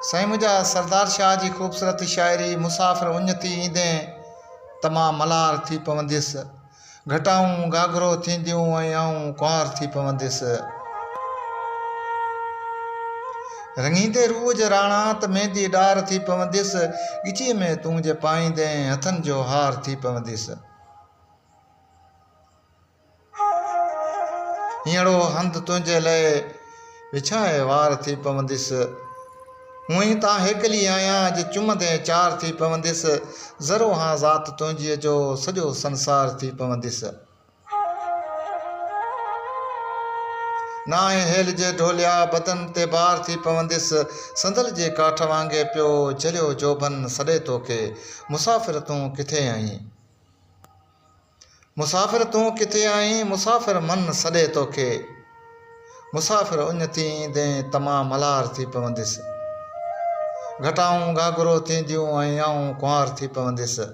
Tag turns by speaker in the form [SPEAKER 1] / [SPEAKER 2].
[SPEAKER 1] साईं मुंहिंजा सरदार शाह जी ख़ूबसूरत शाइरी मुसाफ़िर उञ थी ईंदे तमामु मलार थी पवंदिसि घटाऊं घाघरो थींदियूं ऐं आऊं कुंवार थी पवंदिसि रंगींदे रूह जे राणा त मेहंदी डार थी पवंदिसि ॻिचीअ में तूं जे पाईंदे हथनि जो हार थी पवंदिसि हींअरो हंधि तुंहिंजे लाइ विछाए वार थी पवंदिसि हूअं ई तां हेकली आहियां अॼु चुमंदे चार थी पवंदिसि ज़रो हां ज़ात तुंहिंजीअ जो सॼो संसार थी पवंदिसि ना आहे हेल जे ढोलिया बदन ते बार थी पवंदिसि संदल जे काठ वांगुरु पियो जलियो जोबन सॾे तोखे मुसाफ़िर तूं किथे आहीं मुसाफ़िर तूं किथे आहीं मुसाफ़िर मन सॾे तोखे मुसाफ़िर उञ थी ईंदे तमामु मलार थी पवंदिसि घटाऊं घाघरो थींदियूं ऐं आऊं कुंवार थी पवंदिसि